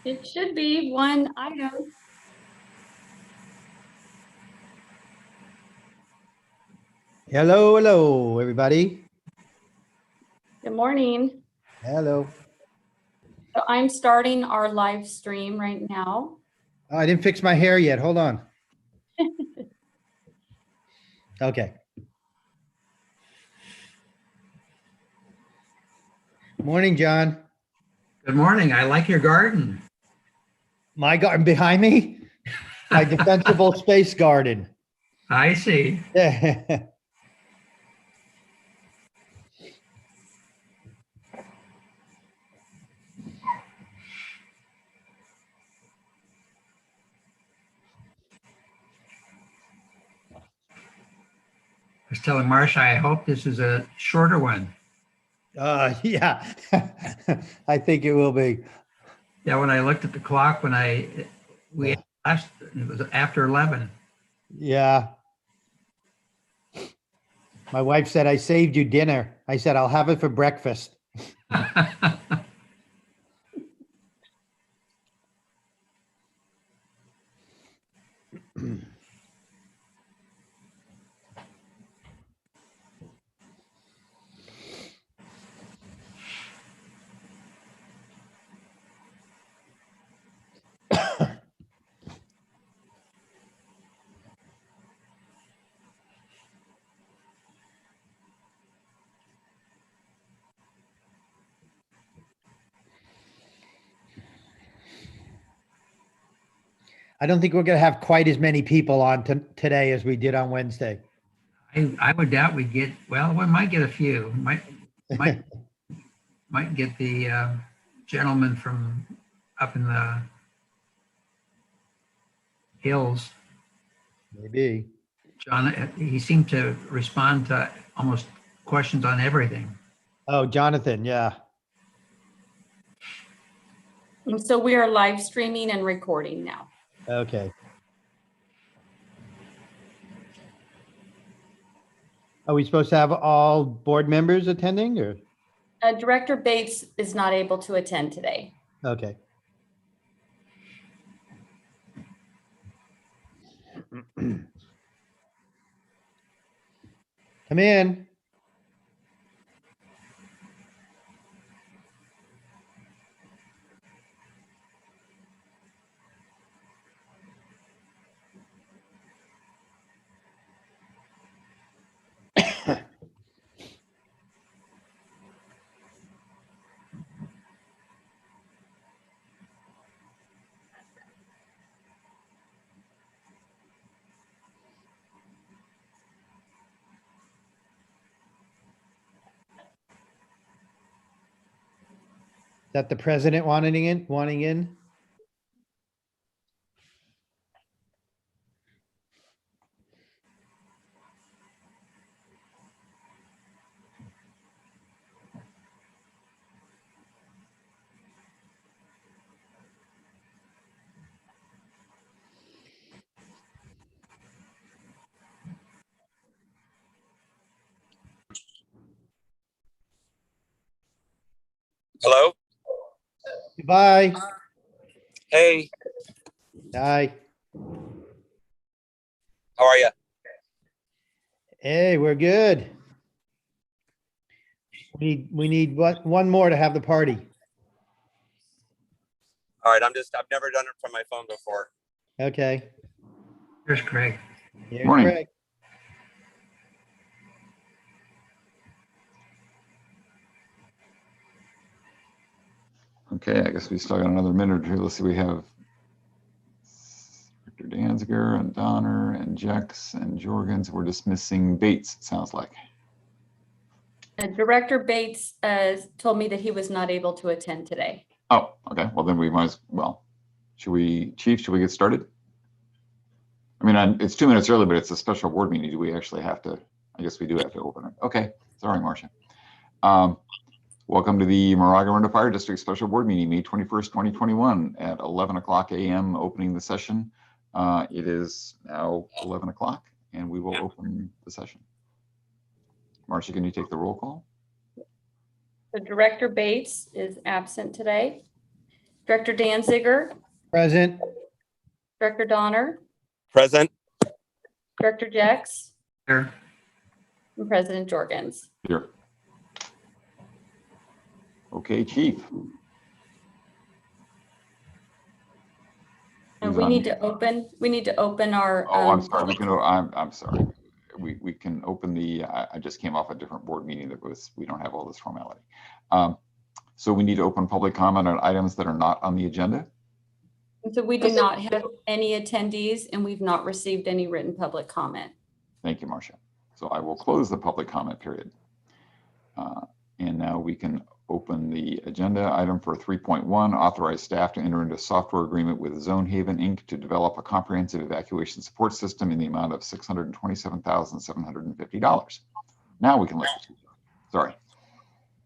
It should be one item. Hello, hello, everybody. Good morning. Hello. So I'm starting our live stream right now. Oh, I didn't fix my hair yet. Hold on. Okay. Morning, John. Good morning. I like your garden. My garden behind me, my defensible space garden. I see. Yeah. I was telling Marcia, I hope this is a shorter one. Yeah. I think it will be. Yeah, when I looked at the clock, we last, it was after 11. Yeah. My wife said, I saved you dinner. I said, I'll have it for breakfast. I don't think we're going to have quite as many people on today as we did on Wednesday. I would doubt we'd get, well, we might get a few. Might get the gentleman from up in the hills. Maybe. John, he seemed to respond to almost questions on everything. Oh, Jonathan. Yeah. And so we are live streaming and recording now. Okay. Are we supposed to have all board members attending or? Director Bates is not able to attend today. Okay. Come in. That the president wanting in? Hello? Goodbye. Hey, Hi. how are you? Hey, we're good. We need what, one more to have the party. All right, I've never done it from my phone before. Okay. Here's Craig. Here's Morning. Greg. Okay, I guess we still got another minute or two. Let's see, we have Victor Danziger and Donner and Jex and Jorgens. We're dismissing Bates, it sounds like. Director Bates told me that he was not able to attend today. Oh, okay. Well, then we might as well. Chief, should we get started? I mean, it's 2 minutes early, but it's a special board meeting. Do we actually have to? I guess we do have to open it. Okay. Sorry, Marcia. Welcome to the Moraga-Orinda Fire District Special Board Meeting, May 21st, 2021 at 11 o'clock a.m. opening the session. It is now 11 o'clock and we will open the session. Marcia, can you take the roll call? The Director Bates is absent today. Director Danziger, Present. Director Donner, Present. Director Jex, Here. and President Jorgens. Here. Okay, Chief. And Who's we on need mute? to open our. Oh, I'm sorry. We can, I'm sorry. We can open the, I just came off a different board meeting that was, we don't have all this formality. So we need to open public comment on items that are not on the agenda. So we do not have any attendees and we've not received any written public comment. Thank you, Marcia. So I will close the public comment period. And now we can open the agenda item for 3.1, authorize staff to enter into a software agreement with Zonehaven Inc. to develop a comprehensive evacuation support system in the amount of $627,750. Now we can let you. Sorry.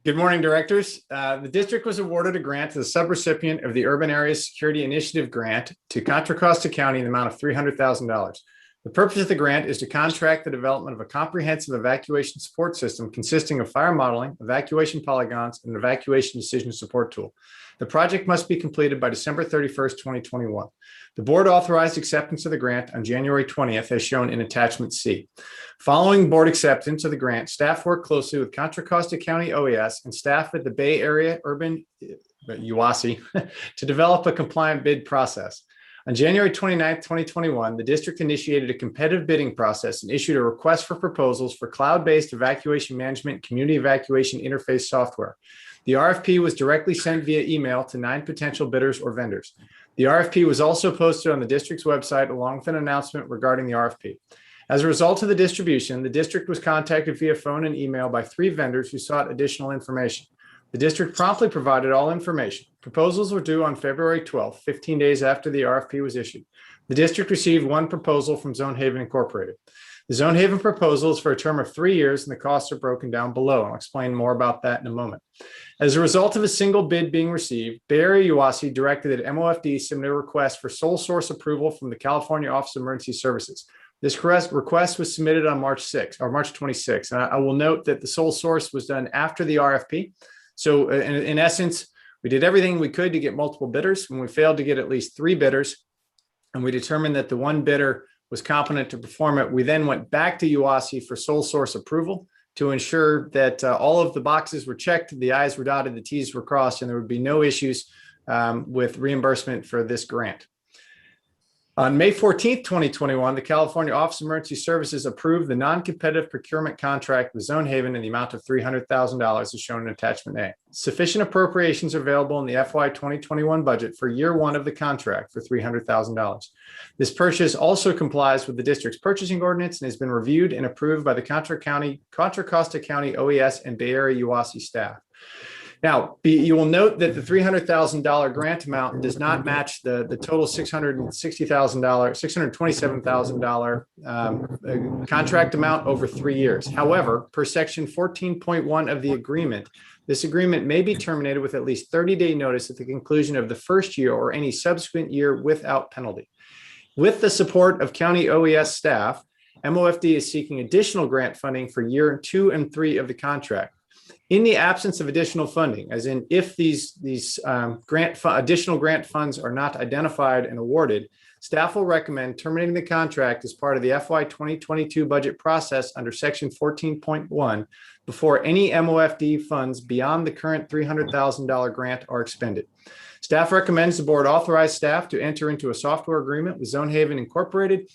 Good morning, directors. The district was awarded a grant to the subrecipient of the Urban Areas Security Initiative grant to Contra Costa County in the amount of $300,000. The purpose of the grant is to contract the development of a comprehensive evacuation support system consisting of fire modeling, evacuation polygons, and an evacuation decision support tool. The project must be completed by December 31st, 2021. The board authorized acceptance of the grant on January 20th, as shown in attachment C. Following board acceptance of the grant, staff worked closely with Contra Costa County OES and staff at the Bay Area Urban UASI to develop a compliant bid process. On January 29th, 2021, the district initiated a competitive bidding process and issued a request for proposals for cloud-based evacuation management community evacuation interface software. The RFP was directly sent via email to 9 potential bidders or vendors. The RFP was also posted on the district's website along with an announcement regarding the RFP. As a result of the distribution, the district was contacted via phone and email by 3 vendors who sought additional information. The district promptly provided all information. Proposals were due on February 12th, 15 days after the RFP was issued. The district received 1 proposal from Zonehaven Incorporated. The Zonehaven proposal is for a term of 3 years and the costs are broken down below. I'll explain more about that in a moment. As a result of a single bid being received, Bay Area UASI directed that MOFD submit a request for sole source approval from the California Office of Emergency Services. This request was submitted on March 26th. And I will note that the sole source was done after the RFP. So in essence, we did everything we could to get multiple bidders. When we failed to get at least 3 bidders, and we determined that the 1 bidder was competent to perform it, we then went back to UASI for sole source approval to ensure that all of the boxes were checked, the I's were dotted, the T's were crossed, and there would be no issues with reimbursement for this grant. On May 14th, 2021, the California Office of Emergency Services approved the non-competitive procurement contract with Zonehaven in the amount of $300,000 as shown in attachment A. Sufficient appropriations are available in the FY 2021 budget for year 1 of the contract for $300,000. This purchase also complies with the district's purchasing ordinance and has been reviewed and approved by the Contra Costa County OES and Bay Area UASI staff. Now, you will note that the $300,000 grant amount does not match the total $627,000 contract amount over 3 years. However, per section 14.1 of the agreement, this agreement may be terminated with at least 30-day notice at the conclusion of the first year or any subsequent year without penalty. With the support of County OES staff, MOFD is seeking additional grant funding for year 2 and 3 of the contract. In the absence of additional funding, as in if these additional grant funds are not identified and awarded, staff will recommend terminating the contract as part of the FY 2022 budget process under section 14.1 before any MOFD funds beyond the current $300,000 grant are expended. Staff recommends the board authorize staff to enter into a software agreement with Zonehaven Incorporated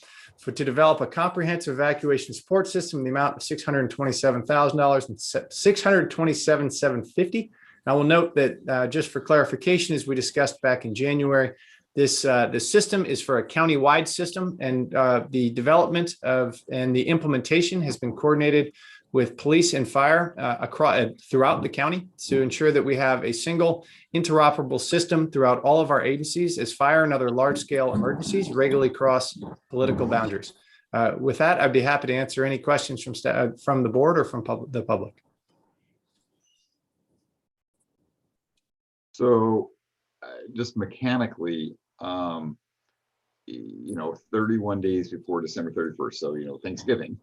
to develop a comprehensive evacuation support system in the amount of $627,000 and $627,750. I will note that just for clarification, as we discussed back in January, this system is for a county-wide system, and the development and the implementation has been coordinated with police and fire throughout the county to ensure that we have a single interoperable system throughout all of our agencies as fire and other large-scale emergencies regularly cross political boundaries. With that, I'd be happy to answer any questions from the board or from the public. So just mechanically, 31 days before December 31st, so, Thanksgiving,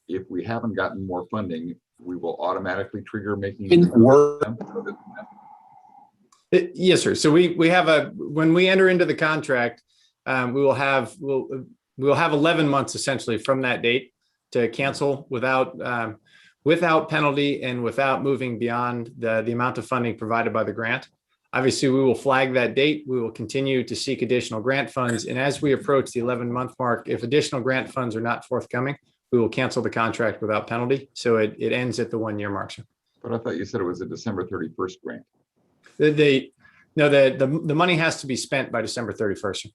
if we haven't gotten more funding, we will automatically trigger making. Yes, sir. So we have when we enter into the contract, we'll have 11 months essentially from that date to cancel without penalty and without moving beyond the amount of funding provided by the grant. Obviously, we will flag that date. We will continue to seek additional grant funds. And as we approach the 11-month mark, if additional grant funds are not forthcoming, we will cancel the contract without penalty. So it ends at the 1-year mark, sir. But I thought you said it was a December 31st grant. The money has to be spent by December 31st. Sir.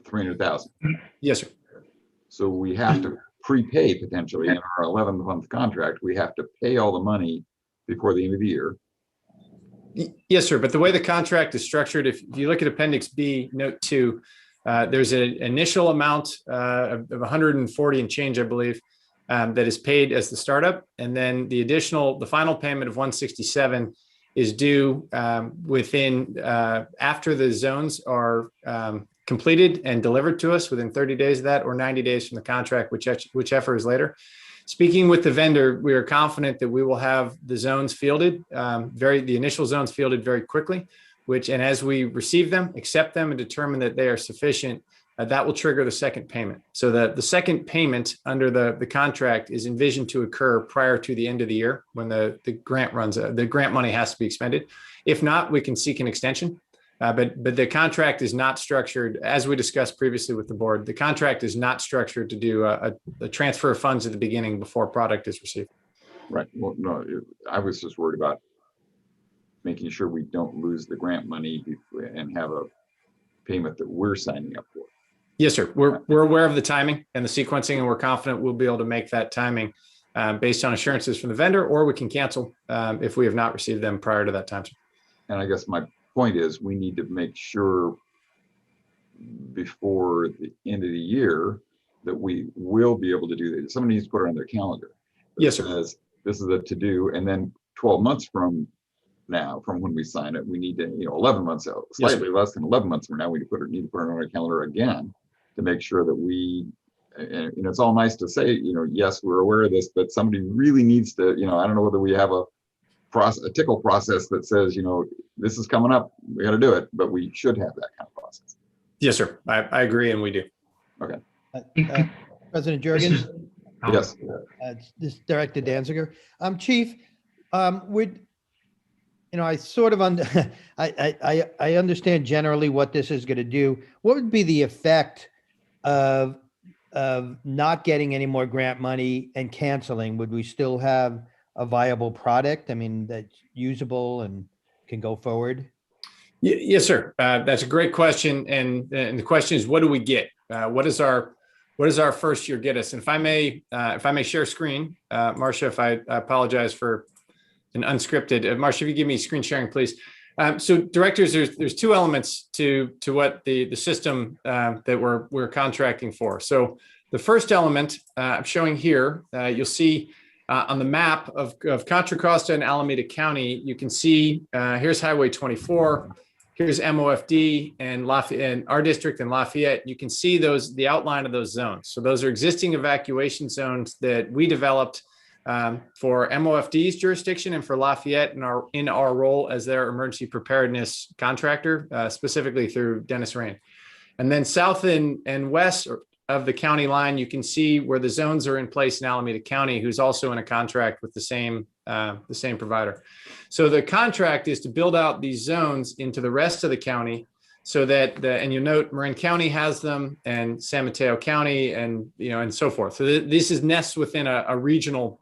300,000. Yes, sir. So we have to prepay potentially in our 11-month contract. We have to pay all the money before the end of the year. Yes, sir. But the way the contract is structured, if you look at Appendix B, Note 2, there's an initial amount of 140 and change, I believe, that is paid as the startup. And then the final payment of 167 is due after the zones are completed and delivered to us within 30 days of that, or 90 days from the contract, whichever is later. Speaking with the vendor, we are confident that we will have the zones fielded, the initial zones fielded very quickly, and as we receive them, accept them, and determine that they are sufficient, that will trigger the second payment. So the second payment under the contract is envisioned to occur prior to the end of the year when the grant the grant money has to be expended. If not, we can seek an extension. But the contract is not structured, as we discussed previously with the board, the contract is not structured to do a transfer of funds at the beginning before product is received. Right. Well, no, I was just worried about making sure we don't lose the grant money and have a payment that we're signing up for. Yes, sir. We're aware of the timing and the sequencing, and we're confident we'll be able to make that timing based on assurances from the vendor, or we can cancel if we have not received them prior to that time. And I guess my point is we need to make sure before the end of the year that we will be able to do that. Somebody needs to put it on their calendar. Yes, sir. Says, this is a to do. And then 12 months from now, from when we sign it, we need to, 11 months out, slightly less than 11 months from now, we need to put it on our calendar again to make sure that and it's all nice to say, yes, we're aware of this, but somebody really needs to, I don't know whether we have a tickle process that says, this is coming up, we got to do it, but we should have that kind of process. Yes, sir. I agree, and we do. Okay. President Jurgens, Yes. this is directed to Danziger. Chief, I sort of I understand generally what this is going to do. What would be the effect of not getting any more grant money and canceling? Would we still have a viable product? I mean, that's usable and can go forward? Yes, sir. That's a great question. And the question is, what do we get? What does our first year get us? And if I may share screen, Marcia, if I apologize for an unscripted, Marcia, if you give me screen sharing, please. So directors, there's two elements to what the system that we're contracting for. So the first element I'm showing here, you'll see on the map of Contra Costa and Alameda County, you can see here's Highway 24, here's MOFD and Lafayette, and our district in Lafayette. You can see the outline of those zones. So those are existing evacuation zones that we developed for MOFD's jurisdiction and for Lafayette in our role as their emergency preparedness contractor, specifically through Dennis Rain. And then south and west of the county line, you can see where the zones are in place in Alameda County, who's also in a contract with the same provider. So the contract is to build out these zones into the rest of the county, so that and you note Marin County has them, and San Mateo County, and and so forth. So this is nests within a regional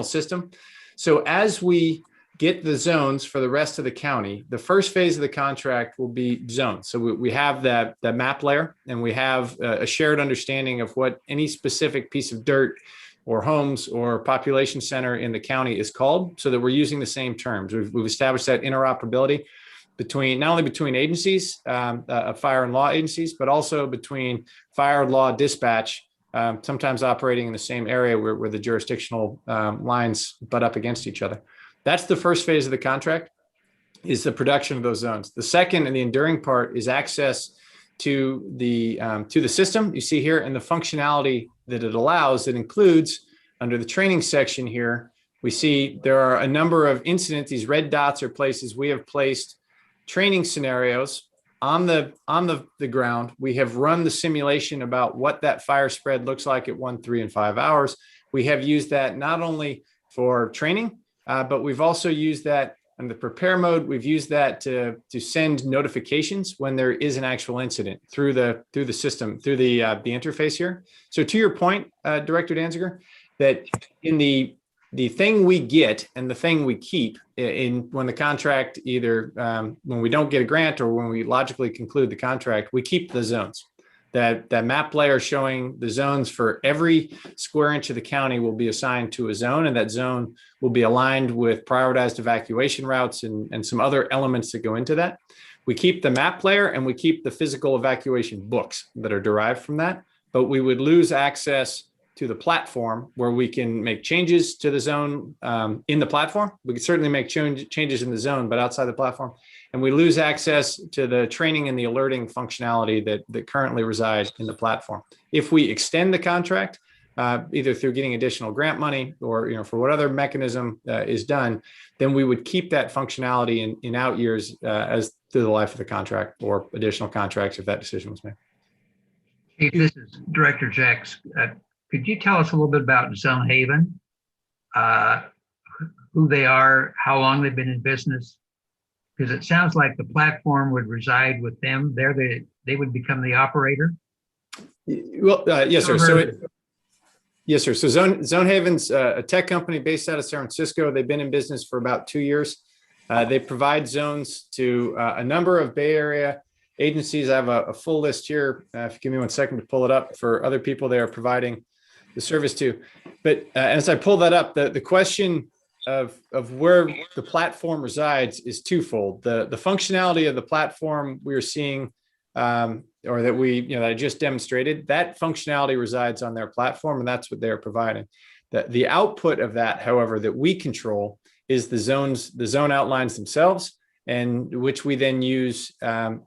system. So as we get the zones for the rest of the county, the first phase of the contract will be zones. So we have that map layer, and we have a shared understanding of what any specific piece of dirt or homes or population center in the county is called, so that we're using the same terms. We've established that interoperability not only between agencies, fire and law agencies, but also between fire, law, dispatch, sometimes operating in the same area where the jurisdictional lines butt up against each other. That's the first phase of the contract, is the production of those zones. The second and the enduring part is access to the system. You see here, and the functionality that it allows. It includes, under the training section here, we see there are a number of incidents. These red dots are places we have placed training scenarios on the ground. We have run the simulation about what that fire spread looks like at 1, 3, and 5 hours. We have used that not only for training, but we've also used that in the prepare mode. We've used that to send notifications when there is an actual incident through the system, through the interface here. So to your point, Director Danziger, that in the thing we get and the thing we keep in when the contract, either when we don't get a grant or when we logically conclude the contract, we keep the zones. That map layer showing the zones for every square inch of the county will be assigned to a zone, and that zone will be aligned with prioritized evacuation routes and some other elements that go into that. We keep the map layer and we keep the physical evacuation books that are derived from that, but we would lose access to the platform where we can make changes to the zone in the platform. We can certainly make changes in the zone, but outside the platform. And we lose access to the training and the alerting functionality that currently resides in the platform. If we extend the contract, either through getting additional grant money or for what other mechanism is done, then we would keep that functionality in out years as through the life of the contract or additional contracts if that decision was made. Chief, this is Director Jacks. Could you tell us a little bit about Zone Haven? Who they are, how long they've been in business? Because it sounds like the platform would reside with them. They would become the operator. Well, yes, sir. Yes, sir. So Zone Haven's a tech company based out of San Francisco. They've been in business for about 2 years. They provide zones to a number of Bay Area agencies. I have a full list here. If you give me 1 second to pull it up for other people they are providing the service to. But as I pull that up, the question of where the platform resides is twofold. The functionality of the platform we are seeing, or that I just demonstrated, that functionality resides on their platform, and that's what they're providing. The output of that, however, that we control is the zone outlines themselves, and which we then use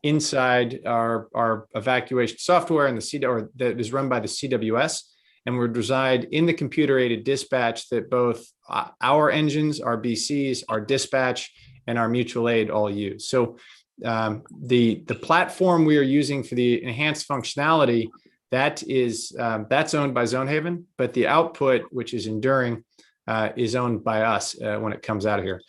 inside our evacuation software and that is run by the CWS, and would reside in the computer-aided dispatch that both our engines, our BCs, our dispatch, and our mutual aid all use. So the platform we are using for the enhanced functionality, that's owned by Zone Haven, but the output, which is enduring, is owned by us when it comes out of here.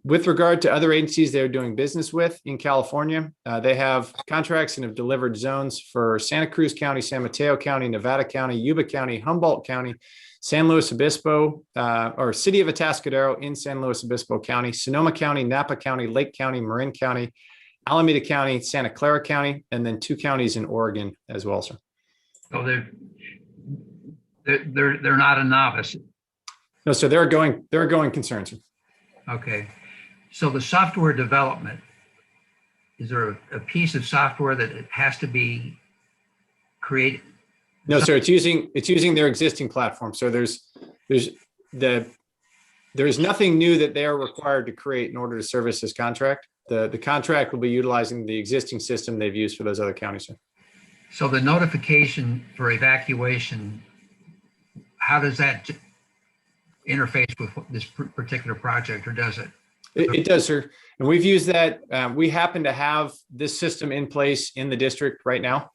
With regard to other agencies they're doing business with in California, they have contracts and have delivered zones for Santa Cruz County, San Mateo County, Nevada County, Yuba County, Humboldt County, San Luis Obispo, or City of Atascadero in San Luis Obispo County, Sonoma County, Napa County, Lake County, Marin County, Alameda County, Santa Clara County, and then 2 counties in Oregon as well, sir. So they're not a novice. No, so they're a going concern, sir. Okay. So the software development, is there a piece of software that it has to be created? No, sir. It's using their existing platform. So there's nothing new that they are required to create in order to service this contract. The contract will be utilizing the existing system they've used for those other counties, sir. So the notification for evacuation, how does that interface with this particular project, or does it? It does, sir. And we've used that. We happen to have this system in place in the district right now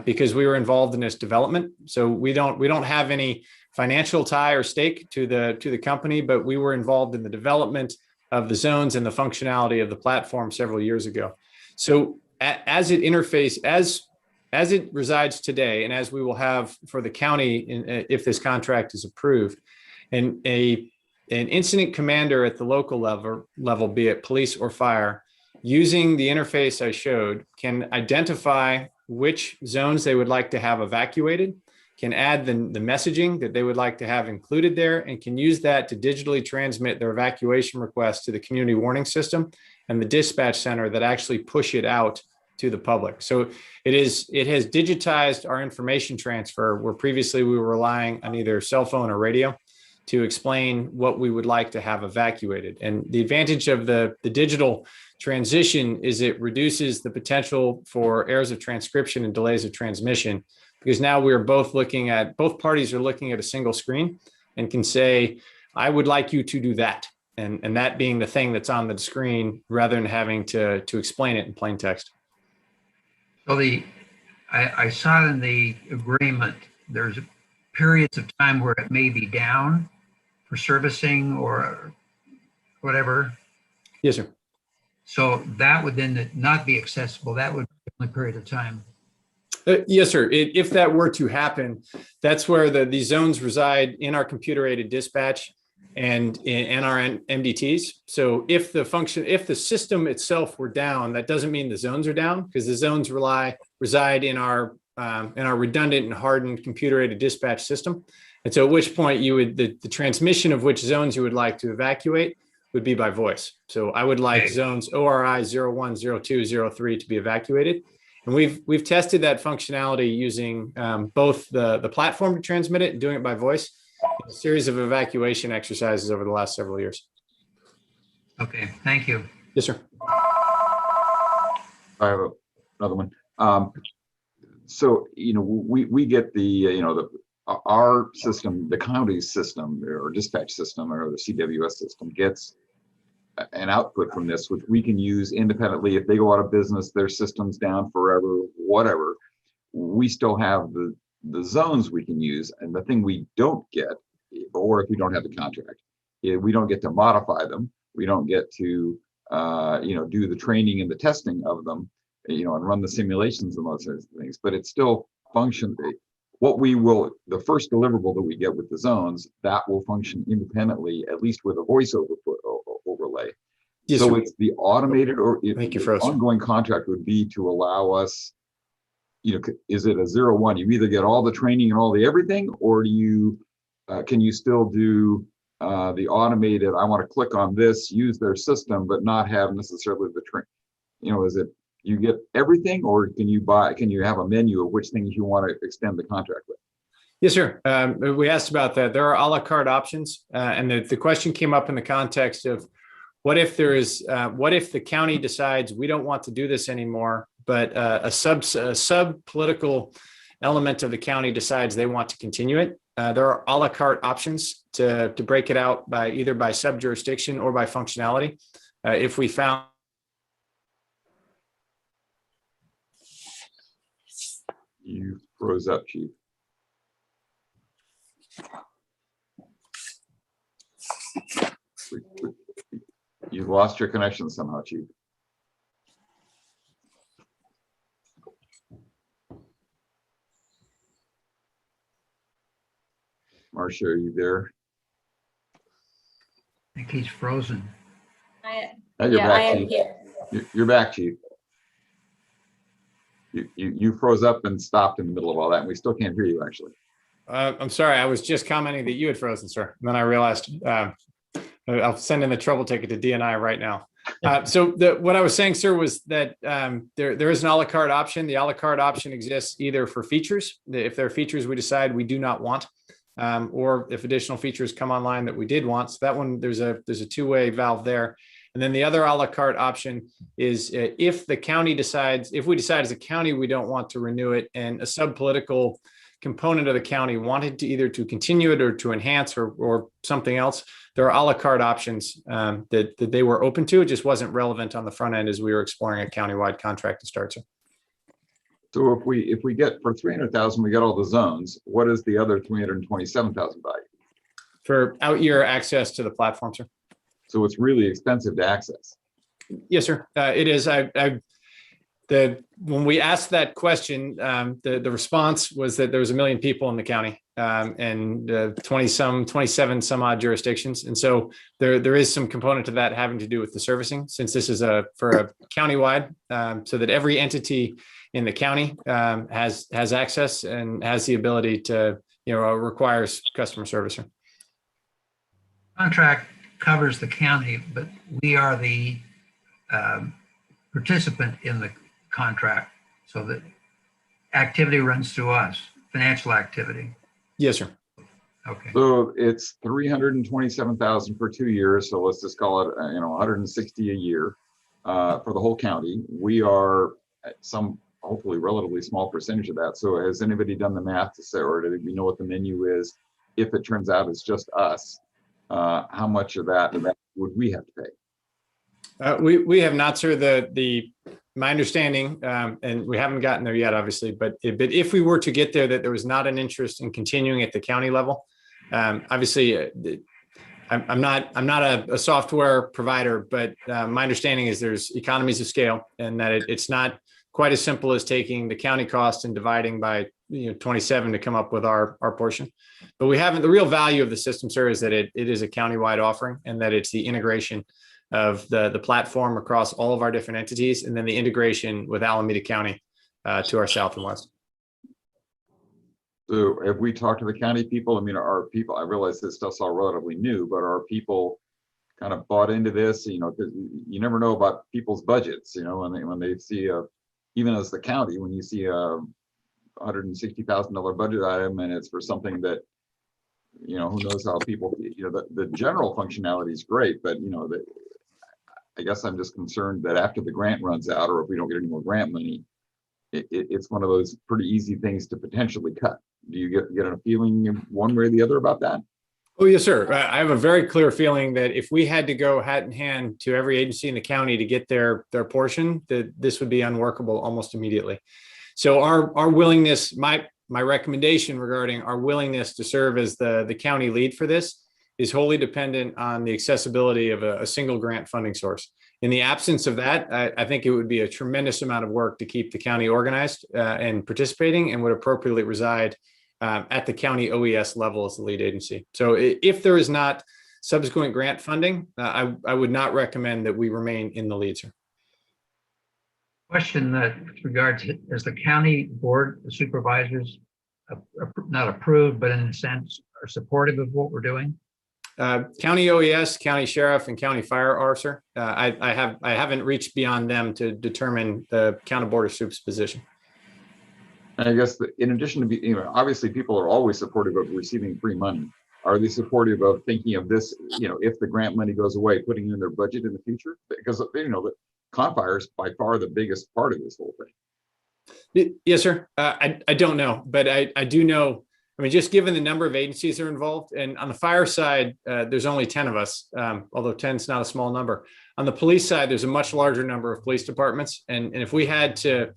because we were involved in this development. So we don't have any financial tie or stake to the company, but we were involved in the development of the zones and the functionality of the platform several years ago. So as it interface, as it resides today, and as we will have for the county if this contract is approved, and an incident commander at the local level, be it police or fire, using the interface I showed, can identify which zones they would like to have evacuated, can add the messaging that they would like to have included there, and can use that to digitally transmit their evacuation request to the community warning system and the dispatch center that actually push it out to the public. So it has digitized our information transfer, where previously we were relying on either cell phone or radio to explain what we would like to have evacuated. And the advantage of the digital transition is it reduces the potential for errors of transcription and delays of transmission, because now both parties are looking at a single screen and can say, I would like you to do that. And that being the thing that's on the screen rather than having to explain it in plain text. So I saw in the agreement, there's periods of time where it may be down for servicing or whatever. Yes, sir. So that would then not be accessible. That would be the only period of time. Yes, sir. If that were to happen, that's where the zones reside in our computer-aided dispatch and in our MDTs. So if the system itself were down, that doesn't mean the zones are down, because the zones reside in our redundant and hardened computer-aided dispatch system. And so at which point the transmission of which zones you would like to evacuate would be by voice. So I would like zones ORI 01, 02, 03 to be evacuated. And we've tested that functionality using both the platform to transmit it and doing it by voice, in a series of evacuation exercises over the last several years. Okay, thank you. Yes, sir. I have another one. So, we get our system, the county's system or dispatch system or the CWS system gets an output from this, which we can use independently. If they go out of business, their system's down forever, whatever, we still have the zones we can use. And the thing we don't get, or if we don't have the contract, we don't get to modify them. We don't get to, do the training and the testing of them, and run the simulations and those sorts of things, but it's still function. The first deliverable that we get with the zones, that will function independently, at least with a voice overlay. Yes, So sir. it's the automated or Thank you, the Frozen. ongoing contract would be to allow us, is it a 0-1? You either get all the training and all the everything, or do you, can you still do the automated, I want to click on this, use their system, but not have necessarily the training? Is it, you get everything, or can you have a menu of which things you want to extend the contract with? Yes, sir. We asked about that. There are a la carte options. And the question came up in the context of what if the county decides we don't want to do this anymore, but a sub political element of the county decides they want to continue it. There are a la carte options to break it out either by sub jurisdiction or by functionality. If we found You froze up, Chief. You've lost your connection somehow, Chief. Marcia, are you there? I think he's frozen. You're Yeah, I back, am Chief. here. You're back, Chief. You froze up and stopped in the middle of all that, and we still can't hear you, actually. I'm sorry. I was just commenting that you had frozen, sir. And then I realized I'll send in the trouble ticket to DNI right now. So what I was saying, sir, was that there is an a la carte option. The a la carte option exists either for features, if there are features we decide we do not want, or if additional features come online that we did want. So that one, there's a two-way valve there. And then the other a la carte option is if we decide as a county we don't want to renew it, and a sub-political component of the county wanted to either to continue it or to enhance or something else, there are a la carte options that they were open to. It just wasn't relevant on the front end as we were exploring a countywide contract to start. So if we get for 300,000, we get all the zones. What is the other 327,000 value? For out-year access to the platform, sir. So it's really expensive to access. Yes, sir. It is. When we asked that question, the response was that there was 1 million people in the county and 27 some odd jurisdictions. And so there is some component to that having to do with the servicing, since this is for a countywide, so that every entity in the county has access and has the ability to, requires customer service. Contract covers the county, but we are the participant in the contract, so that activity runs through us, financial activity. Yes, sir. Okay. So it's 327,000 for 2 years. So let's just call it, 160 a year for the whole county. We are at some hopefully relatively small percentage of that. So has anybody done the math to say, or do we know what the menu is if it turns out it's just us? how much of that would we have to pay? We have not, sir. My understanding, and we haven't gotten there yet, obviously, but if we were to get there, that there was not an interest in continuing at the county level. Obviously, I'm not a software provider, but my understanding is there's economies of scale, and that it's not quite as simple as taking the county cost and dividing by 27 to come up with our portion. But we haven't. The real value of the system, sir, is that it is a countywide offering, and that it's the integration of the platform across all of our different entities, and then the integration with Alameda County to our south and west. So have we talked to the county people? I mean, are people, I realize this stuff's all relatively new, but are people kind of bought into this? Because you never know about people's budgets, when they see even as the county, when you see a $160,000 budget item and it's for something that, who knows how people, the general functionality is great, but I guess I'm just concerned that after the grant runs out, or if we don't get any more grant money, it's one of those pretty easy things to potentially cut. Do you get a feeling one way or the other about that? Oh, yes, sir. I have a very clear feeling that if we had to go hat in hand to every agency in the county to get their portion, that this would be unworkable almost immediately. So our willingness, my recommendation regarding our willingness to serve as the county lead for this is wholly dependent on the accessibility of a single grant funding source. In the absence of that, I think it would be a tremendous amount of work to keep the county organized and participating, and would appropriately reside at the county OES level as the lead agency. So if there is not subsequent grant funding, I would not recommend that we remain in the lead, sir. Question that with regard to, is the county board of supervisors not approved, but in a sense are supportive of what we're doing? County OES, county sheriff, and county fire are, sir. I haven't reached beyond them to determine the county board of supes position. And I guess in addition to obviously people are always supportive of receiving free money. Are they supportive of thinking of this, if the grant money goes away, putting it in their budget in the future? Because the Confire is by far the biggest part of this whole thing. Yes, sir. I don't know, but I do know. I mean, just given the number of agencies that are involved, and on the fire side, there's only 10 of us, although 10 is not a small number. On the police side, there's a much larger number of police departments, and if we had to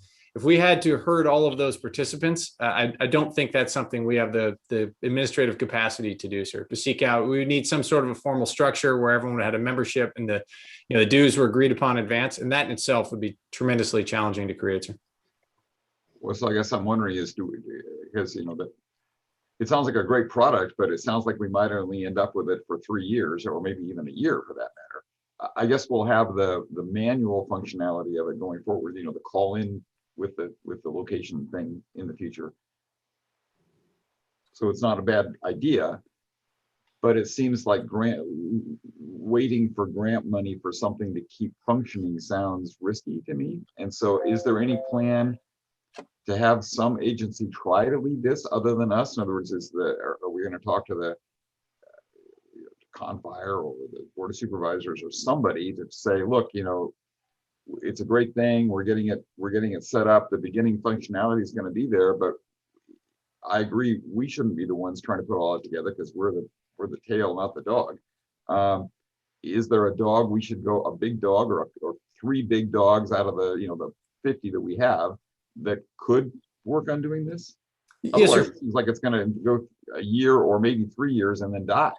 herd all of those participants, I don't think that's something we have the administrative capacity to do, sir. To seek out, we would need some sort of a formal structure where everyone had a membership, and the dues were agreed upon in advance, and that in itself would be tremendously challenging to create, sir. Well, so I guess I'm wondering is, because it sounds like a great product, but it sounds like we might only end up with it for 3 years, or maybe even a year for that matter. I guess we'll have the manual functionality of it going forward, the call in with the location thing in the future. So it's not a bad idea, but it seems like waiting for grant money for something to keep functioning sounds risky to me. And so is there any plan to have some agency try to lead this other than us? In other words, are we going to talk to the Confire or the Board of Supervisors or somebody to say, look, it's a great thing. We're getting it set up. The beginning functionality is going to be there, but I agree we shouldn't be the ones trying to put all that together because we're the tail, not the dog. Is there a dog we should go, a big dog or 3 big dogs out of the 50 that we have that could work on doing this? Yes, sir. It seems like it's going to go a year or maybe 3 years and then die.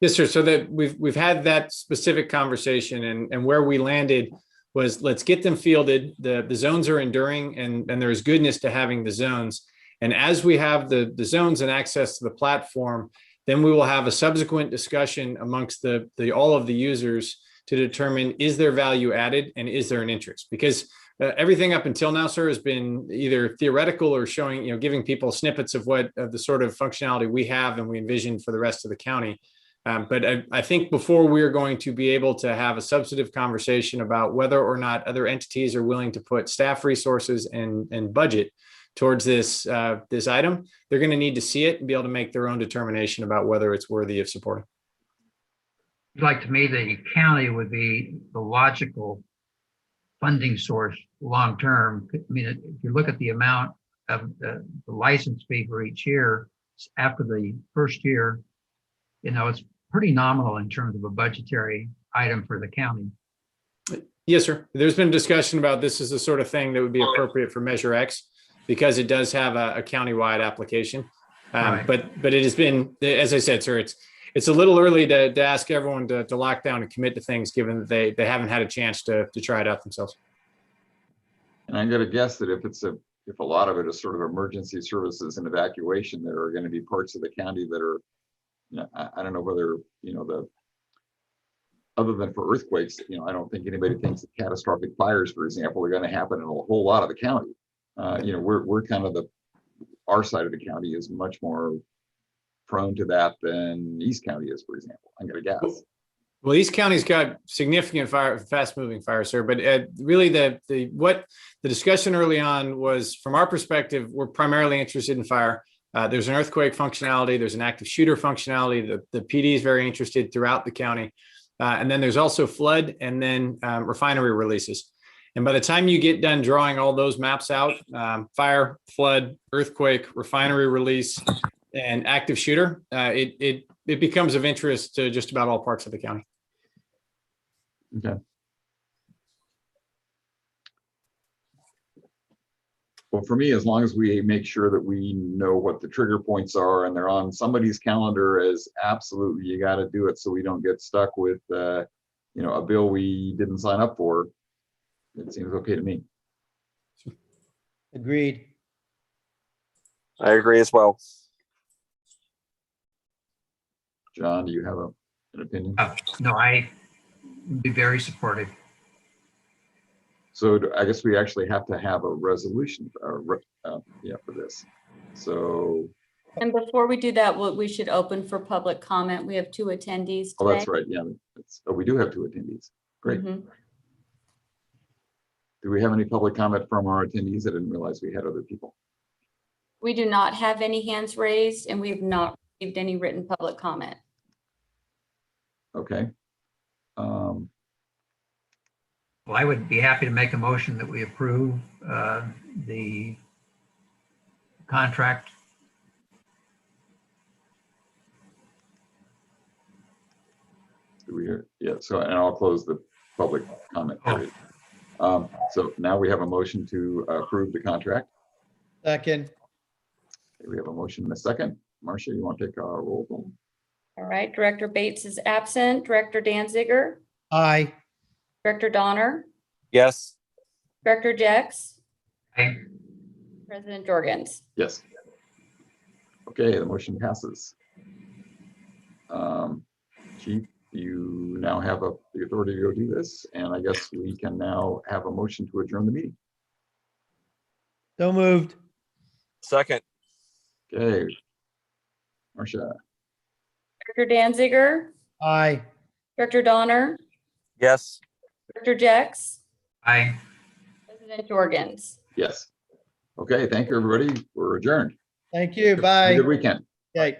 Yes, sir. So that we've had that specific conversation, and where we landed was, let's get them fielded. The zones are enduring, and there's goodness to having the zones. And as we have the zones and access to the platform, then we will have a subsequent discussion amongst all of the users to determine, is there value added and is there an interest? Because everything up until now, sir, has been either theoretical or showing, giving people snippets of the sort of functionality we have and we envision for the rest of the county. But I think before we're going to be able to have a substantive conversation about whether or not other entities are willing to put staff resources and budget towards this item, they're going to need to see it and be able to make their own determination about whether it's worthy of supporting. Like to me, the county would be the logical funding source long-term. I mean, if you look at the amount of the license fee for each year, after the first year, it's pretty nominal in terms of a budgetary item for the county. Yes, sir. There's been discussion about this is the sort of thing that would be appropriate for Measure X because it does have a countywide application. Right. But it has been, as I said, sir, it's a little early to ask everyone to lock down and commit to things, given that they haven't had a chance to try it out themselves. And I'm going to guess that if a lot of it is sort of emergency services and evacuation, there are going to be parts of the county that are, I don't know whether, other than for earthquakes, I don't think anybody thinks that catastrophic fires, for example, are going to happen in a whole lot of the county. We're kind of our side of the county is much more prone to that than East County is, for example. I'm going to guess. Well, East County's got significant fast-moving fire, sir. But really, what the discussion early on was, from our perspective, we're primarily interested in fire. There's an earthquake functionality. There's an active shooter functionality. The PD is very interested throughout the county. And then there's also flood and then refinery releases. And by the time you get done drawing all those maps out, fire, flood, earthquake, refinery release, and active shooter, it becomes of interest to just about all parts of the county. Okay. Well, for me, as long as we make sure that we know what the trigger points are and they're on somebody's calendar as absolutely, you got to do it so we don't get stuck with, a bill we didn't sign up for, it seems okay to me. Agreed. I agree as well. John, do you have an opinion? No, I would be very supportive. So I guess we actually have to have a resolution for this. So, And before we do that, we should open for public comment. We have 2 attendees oh, today. that's right. Yeah, we do have 2 attendees. Great. Mhm. Do we have any public comment from our attendees? I didn't realize we had other people. We do not have any hands raised, and we have not received any written public comment. Okay. Well, I would be happy to make a motion that we approve the contract. Do we hear? Yeah, so, and I'll close the public comment period. So now we have a motion to approve the contract. Second. We have a motion and a second. Marcia, you want to take a roll call? All right, Director Bates is absent. Director Danziger, Aye. Director Donner, Yes. Director Jex, Aye. President Jorgens. Yes. Okay, the motion passes. Chief, you now have the authority to go do this, and I guess we can now have a motion to adjourn the meeting. So moved. Second. Okay. Marcia, Director Danziger, Aye. Director Donner, Yes. Director Jex, Aye. President Jorgens. yes. Okay, thank you, everybody. We're adjourned. Thank you. Have a Bye. good weekend. Okay.